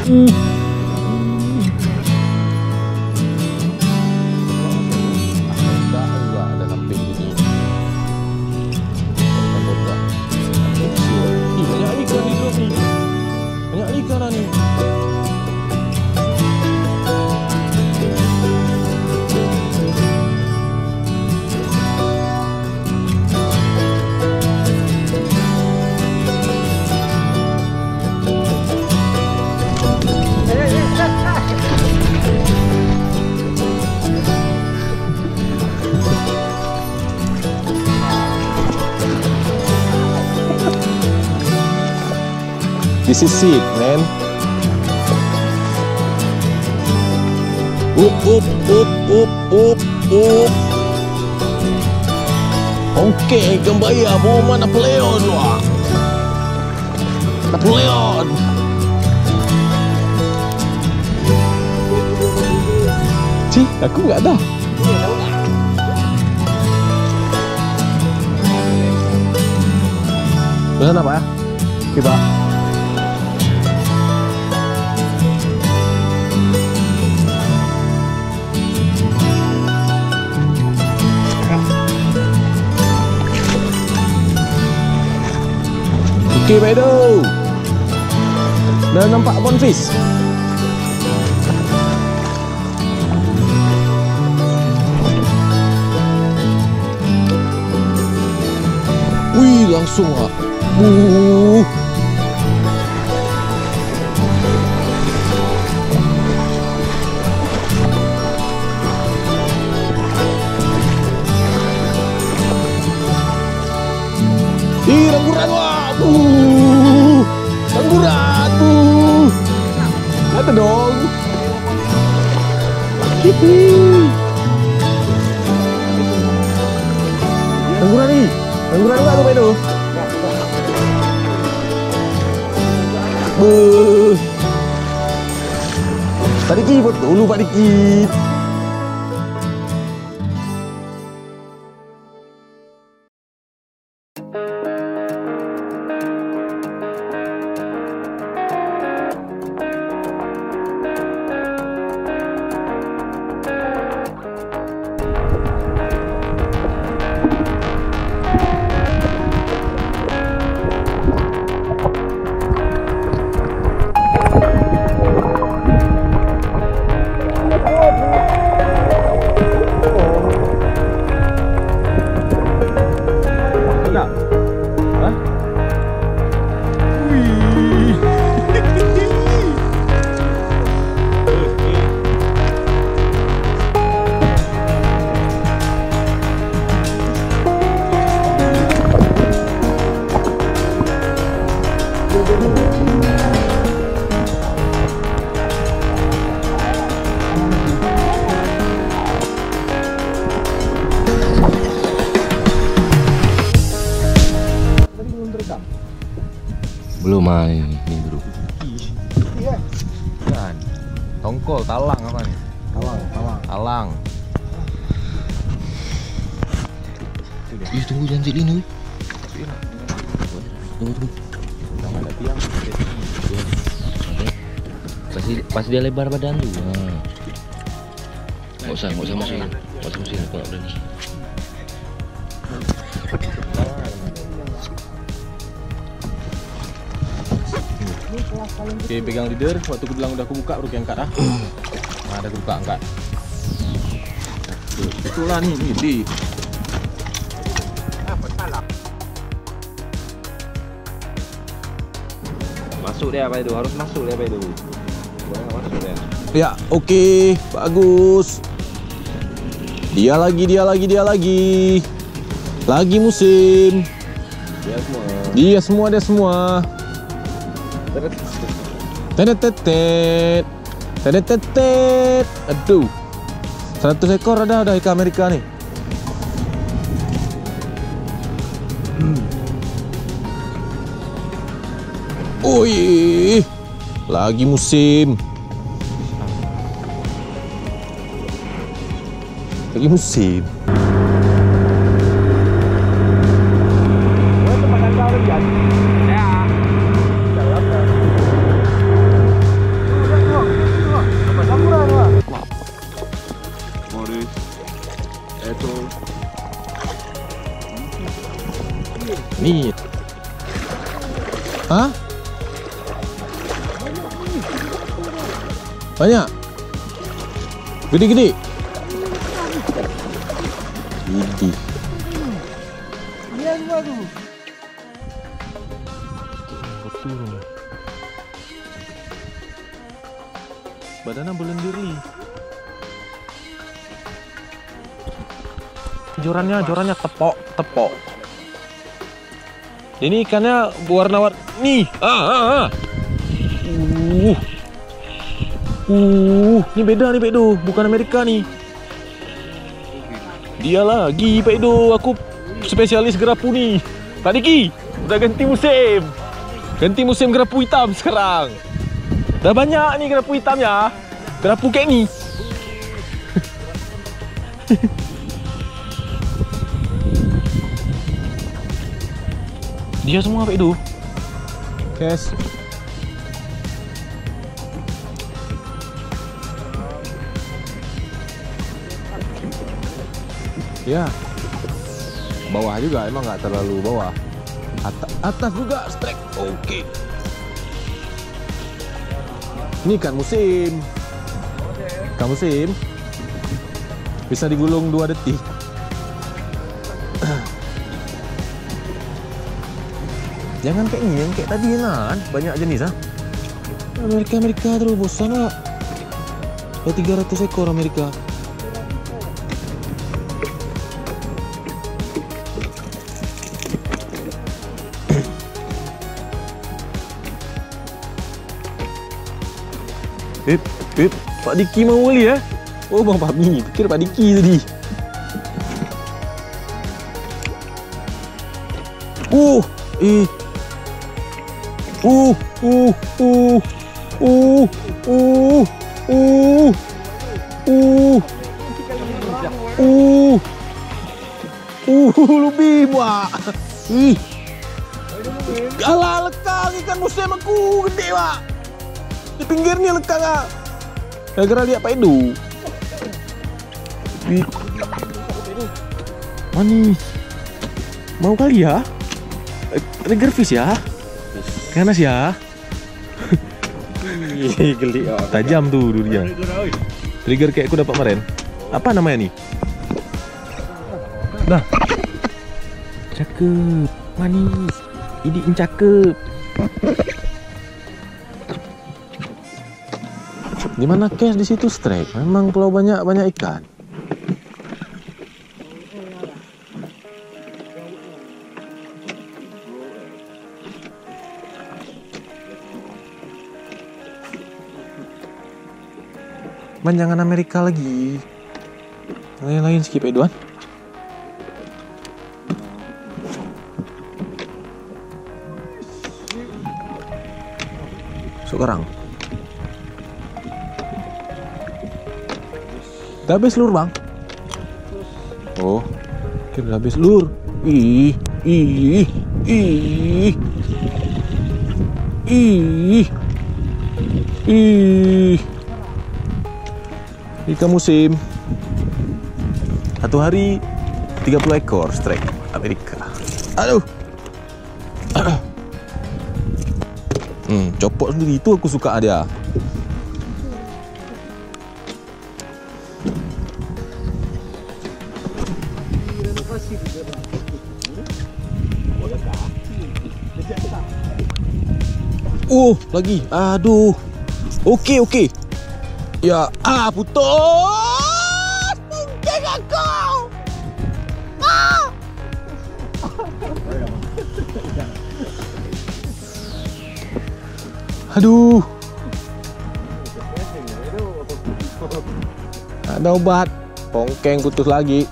ada sampai gini. Banyak ikan di drop nih. Banyak ikan lah nih. This is it, man. Up. Oke, kembali ya. Mau Napoleon, wah. Napoleon. Cih, aku nggak ada. Pesan apa ya? Kita. Oke, Bedo. Dah nampak bonfish. Wih, langsung ah. Ih, ramburan wah. Ramburan tuh. Ada dong. Ramburan nih. Ramburan enggak tuh, Bedo? Pak Diki, dulu Pak Diki. Belum main ini bro. Iya. Kan. Tongkol, talang apa nih? Talang. Ih, tunggu jangan ini. Tunggu. Jangan ada tiang. Pas dia lebar badan tuh. Nah. Nggak usah masukin. Kalau berani. Oke, pegang leader. Waktu aku bilang udah aku buka baru angkat ah. Nah, ada aku buka angkat. Itulah nih, di. Masuk dia apa itu? Harus masuk dia apa itu? Masuk dia. Ya, oke, bagus. Dia lagi. Lagi musim. Dia semua. Tetet. Aduh. 100 ekor ada ikan Amerika nih. Wih, lagi musim. Hah? Banyak? Gede-gede? Gede. Iya gua tuh. Betul. Badannya belendir. Jorannya tepok. Ini ikannya warna-warni. Nih. Ini beda nih, Pak Edo. Bukan Amerika nih. Dia lagi, Pak Edo. Aku spesialis gerapu nih. Pak Diki, udah ganti musim. Ganti musim gerapu hitam sekarang. Dah banyak nih gerapu hitamnya. Gerapu kayak ni. Dia semua, Pak Edo. Yes. Ya. Bawah juga, emang nggak terlalu bawah. Atas juga strike. Oke. Ini ikan musim. Ikan musim. Bisa digulung 2 detik. Jangan kayak ini, yang kayak tadi kan. Banyak jenis ah. Amerika terus bosan lah. Ada 300 ekor Amerika. Pak Diki mau beli ya? Oh, Bang Fahmi, pikir Pak Diki tadi. Lebih, Pak. Alah, lekang ikan musim aku gede, Pak. Di pinggirnya lekang, ah. Gara-gara lihat Pak Edo. Manis. Mau kali ya? Trigger fish ya? Ganas ya? Geli. Tajam tuh durinya. Trigger kayak aku dapat kemarin. Apa namanya nih? Dah. Cakep. Manis. Ini cakep. Di mana cash di situ strike. Memang pulau banyak ikan. Jangan Amerika lagi. Lain-lain skip Edoan. Sekarang. Udah habis lur, Bang? Oh, kira habis lur. Ih. Ikan musim. Satu hari 30 ekor strike Amerika. Aduh. Copot sendiri, itu aku suka dia. Lagi. Aduh. Oke. Ya, putus. Mungkin aku. Aduh. Ada obat. Pongkeng putus lagi.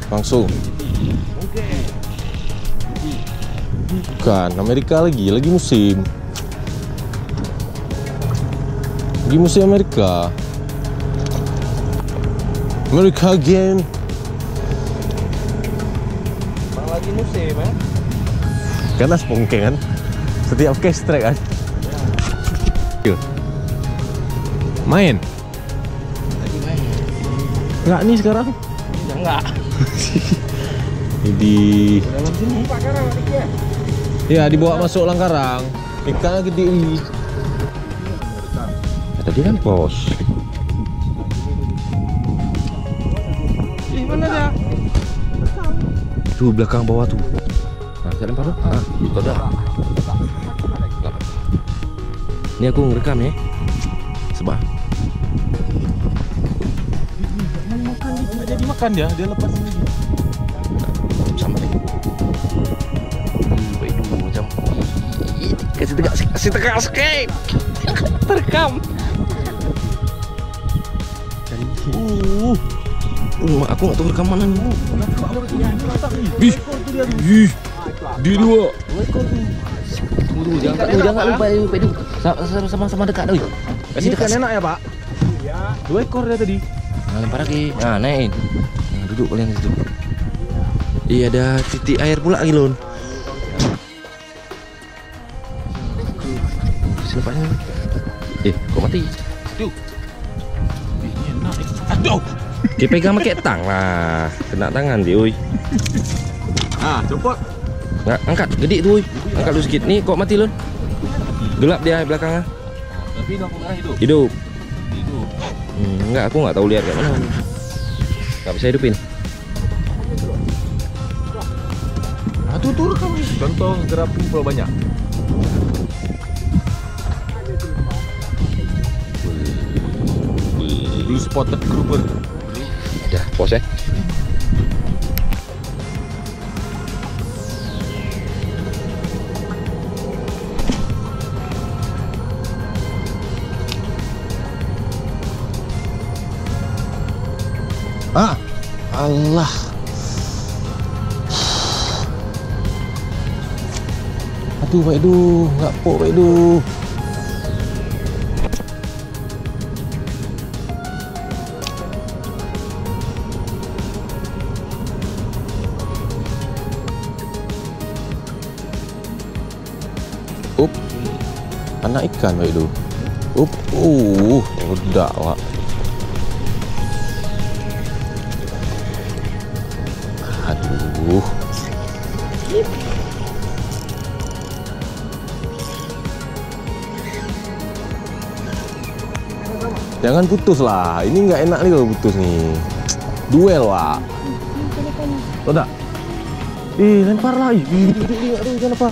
Langsung. Bukan, Amerika lagi musim. Lagi musim Amerika. Amerika again. Lagi musim, ya? Karena sepongkeng kan. Setiap cast track kan. Main? Tadi main. Enggak nih sekarang? Ya enggak. Di Dalam sini. Pak Karang, ya. ya dibawa masuk Langkarang. Ikannya gede nih. Tadi kan pos. Mana dia? Tuh belakang bawah tuh. Nah, saya lempar tuh. Ah, itu ada. Ini aku ngerekam ya. Sebab Nggak jadi makan dia lepas ini. sama deh. Baik dulu macam. Kasih tegak skate. Terekam. Aku nggak tahu rekaman nih. Ih, di dua. Tunggu, jangan lupa itu. Sama dekat dulu. Kasih dekat. Enak ya Pak? Iya. 2 ekor dia tadi. Nah, lempar lagi. Nah, naikin. Nah, duduk kalian situ. Iya, ada titik air pula lagi, Lon. Selepasnya. Kok mati? Aduh. Enak. Aduh. Dia pegang pakai tang lah. Kena tangan dia, oi. Ah, copot. Nggak, angkat, gede tuh, oi. Angkat lu sedikit. Nih, kok mati, Lon? Gelap dia belakangnya. Tapi lampu merah hidup. Hidup. Hidup. Enggak, aku nggak tahu lihat kayak mana. Nggak bisa hidupin. Nah, tuh rekam. Contoh gerapu pulau banyak. Blue spotted grouper. Udah, pos ya. Ah, Allah. Aduh, Pak Edu, nggak pok Pak Edu. Up, anak ikan Pak Edu. Up, udah Pak. Aduh. Jangan putus lah. Ini nggak enak nih kalau putus nih. Duel, Wak. Tahu tak? Lempar lah. Aduh, jangan apa.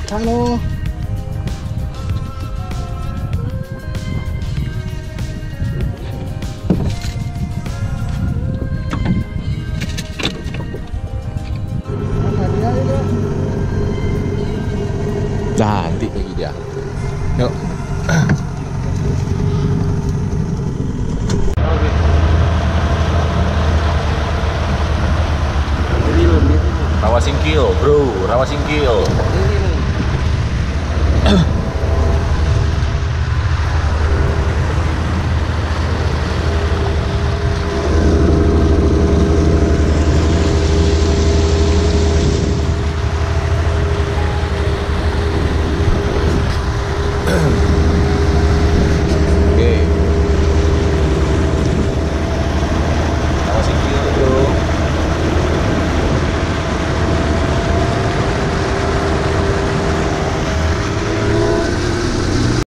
Halo. Nanti lagi dia. Yuk. Rawa Singkil, bro. Rawa Singkil.